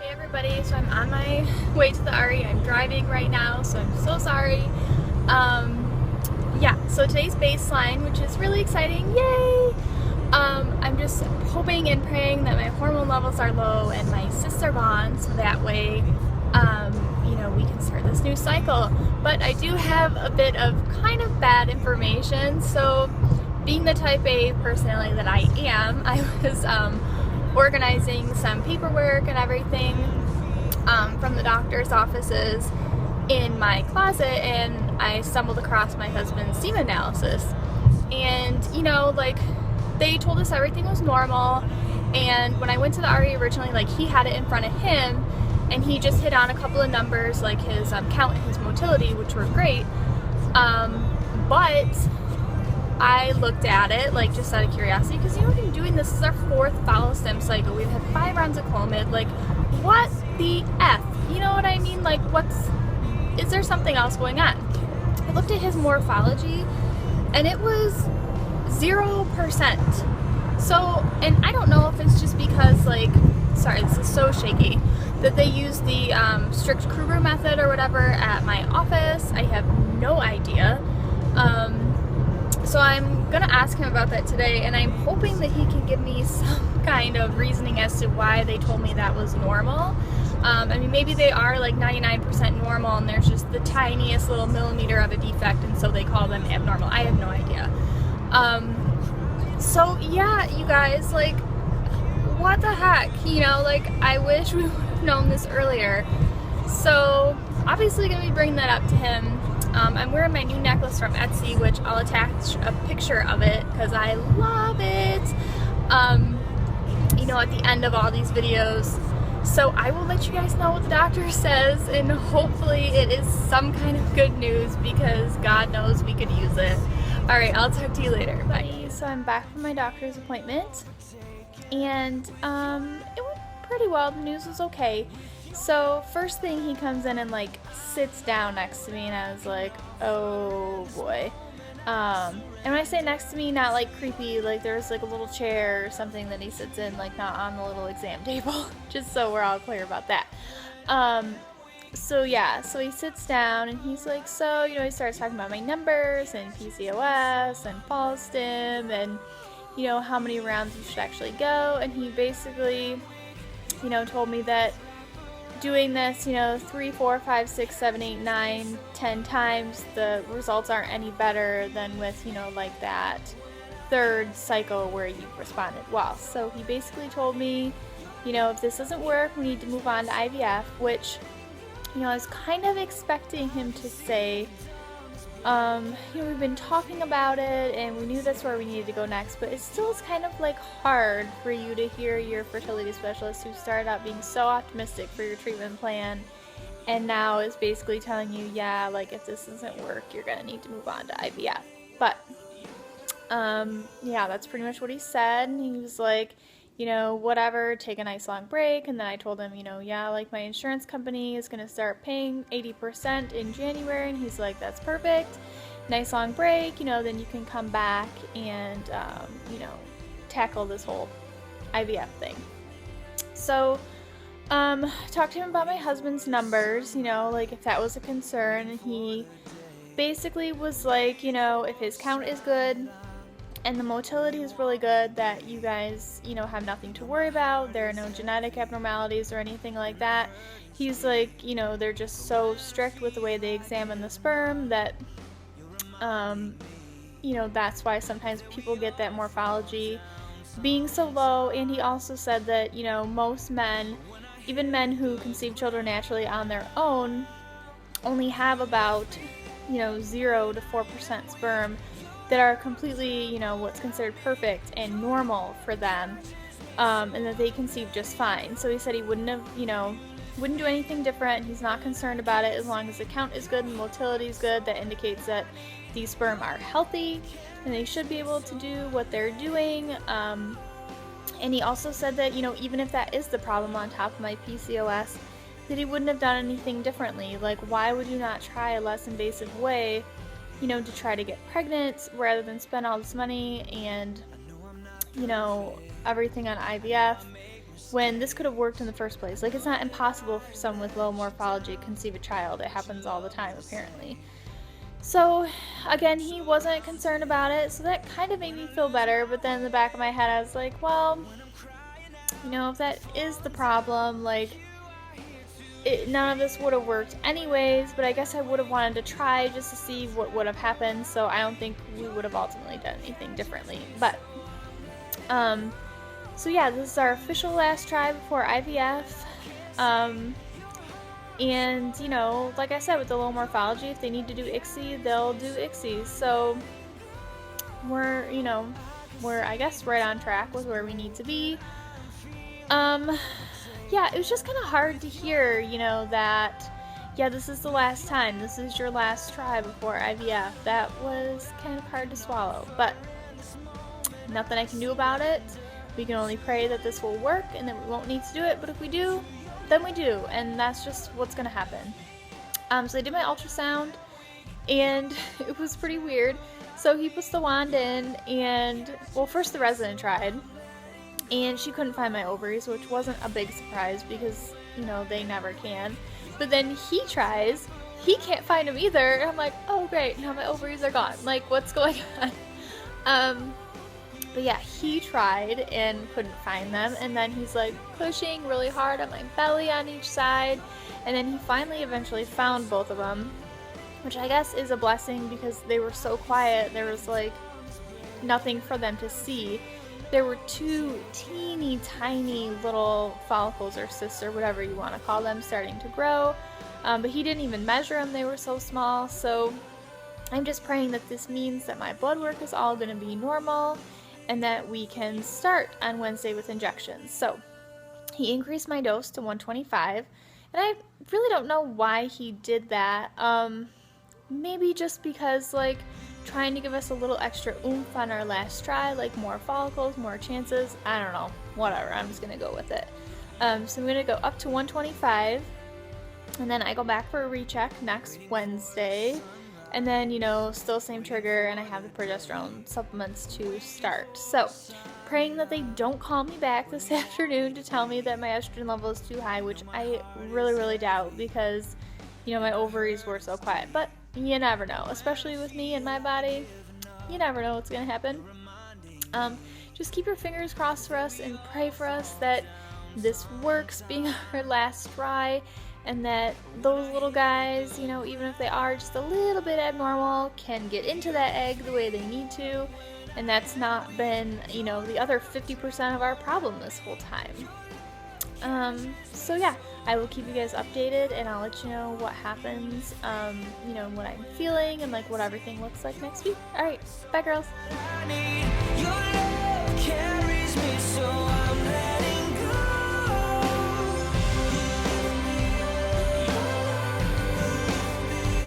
Hey everybody, so I'm on my way to the RE. I'm driving right now, so I'm so sorry. Yeah, so today's baseline, which is really exciting, yay! I'm just hoping and praying that my hormone levels are low and my cysts are gone, so that way, we can start this new cycle. But I do have a bit of kind of bad information, so being the type A personality that I am, I was organizing some paperwork and everything from the doctor's offices in my closet, and I stumbled across my husband's semen analysis. And they told us everything was normal, and when I went to the RE originally, he had it in front of him and he just hit on a couple of numbers, like his count and his motility, which were great, but I looked at it, just out of curiosity, because we've been doing this is our 4th Follistim cycle. We've had 5 rounds of Clomid. What the F? You know what I mean? Is there something else going on? I looked at his Morphology, and it was 0%. So, and I don't know if it's just because, sorry, this is so shaky, that they use the strict Kruger method or whatever at my office. I have no idea. So I'm gonna ask him about that today, and I'm hoping that he can give me some kind of reasoning as to why they told me that was normal. Maybe they are 99% normal and there's just the tiniest little millimeter of a defect, and so they call them abnormal. I have no idea. So yeah, you guys, what the heck? I wish we would have known this earlier. So obviously gonna be bringing that up to him. I'm wearing my new necklace from Etsy, which I'll attach a picture of it because I love it, at the end of all these videos. So I will let you guys know what the doctor says, and hopefully it is some kind of good news, because God knows we could use it. Alright, I'll talk to you later. Bye. So I'm back from my doctor's appointment, and it went pretty well. The news was okay. So first thing, he comes in and sits down next to me, and I was like, oh boy. And when I say next to me, not creepy, there's a little chair or something that he sits in, not on the little exam table, just so we're all clear about that. So yeah, so he sits down and he's like, so, he starts talking about my numbers and PCOS and Follistim and, how many rounds you should actually go, and he basically, told me that doing this, 3, 4, 5, 6, 7, 8, 9, 10 times, the results aren't any better than with, that 3rd cycle where you responded well. So he basically told me, if this doesn't work, we need to move on to IVF, which, I was kind of expecting him to say. We've been talking about it, and we knew that's where we needed to go next, but it still is kind of hard for you to hear your fertility specialist, who started out being so optimistic for your treatment plan and now is basically telling you, yeah, if this doesn't work, you're gonna need to move on to IVF. But yeah, that's pretty much what he said. And he was like, whatever, take a nice long break. And then I told him, yeah, my insurance company is going to start paying 80% in January. And he's like, that's perfect. Nice long break, then you can come back and, tackle this whole IVF thing. So, talked to him about my husband's numbers, if that was a concern. And he basically was like, if his count is good and the motility is really good, that you guys, have nothing to worry about. There are no genetic abnormalities or anything like that. He's like, they're just so strict with the way they examine the sperm that, that's why sometimes people get that morphology being so low. And he also said that, most men, even men who conceive children naturally on their own, only have about, 0 to 4% sperm that are completely, what's considered perfect and normal for them, and that they conceive just fine. So he said he wouldn't do anything different. He's not concerned about it as long as the count is good and motility is good. That indicates that these sperm are healthy and they should be able to do what they're doing. And he also said that, even if that is the problem on top of my PCOS, that he wouldn't have done anything differently. Why would you not try a less invasive way, to try to get pregnant rather than spend all this money and, everything on IVF? when this could have worked in the first place. Like, it's not impossible for someone with low morphology to conceive a child. It happens all the time, apparently. So, again, he wasn't concerned about it, so that kind of made me feel better. But then in the back of my head, I was like, well, you know, if that is the problem, like, none of this would have worked anyways, but I guess I would have wanted to try just to see what would have happened, so I don't think we would have ultimately done anything differently. But, so yeah, this is our official last try before IVF. And, you know, like I said, with the low morphology, if they need to do ICSI, they'll do ICSI. So we're, you know, we're, I guess, right on track with where we need to be. Yeah, it was just kind of hard to hear, you know, that, yeah, this is the last time. This is your last try before IVF. That was kind of hard to swallow, but nothing I can do about it. We can only pray that this will work and that we won't need to do it, but if we do, then we do, and that's just what's going to happen. So I did my ultrasound, and it was pretty weird. So he puts the wand in, and, well, first the resident tried, and she couldn't find my ovaries, which wasn't a big surprise because, you know, they never can. But then he tries, he can't find them either, and I'm like, oh great, now my ovaries are gone. Like, what's going on? But yeah, he tried and couldn't find them, and then he's like pushing really hard on my belly on each side, and then he finally eventually found both of them, which I guess is a blessing because they were so quiet. There was like nothing for them to see. There were two teeny tiny little follicles or cysts or whatever you want to call them starting to grow, but he didn't even measure them. They were so small. So I'm just praying that this means that my blood work is all going to be normal and that we can start on Wednesday with injections. So he increased my dose to 125, and I really don't know why he did that. Maybe just because, like, trying to give us a little extra oomph on our last try, like more follicles, more chances. I don't know, whatever, I'm just gonna go with it. So I'm gonna go up to 125, and then I go back for a recheck next Wednesday, and then, you know, still same trigger, and I have the progesterone supplements to start. So praying that they don't call me back this afternoon to tell me that my estrogen level is too high, which I really doubt because, you know, my ovaries were so quiet. But you never know, especially with me and my body. You never know what's gonna happen. Just keep your fingers crossed for us and pray for us that this works being our last try, and that those little guys, you know, even if they are just a little bit abnormal, can get into that egg the way they need to, and that's not been, you know, the other 50% of our problem this whole time. So yeah, I will keep you guys updated, and I'll let you know what happens, you know, what I'm feeling and like what everything looks like next week. Alright, bye girls!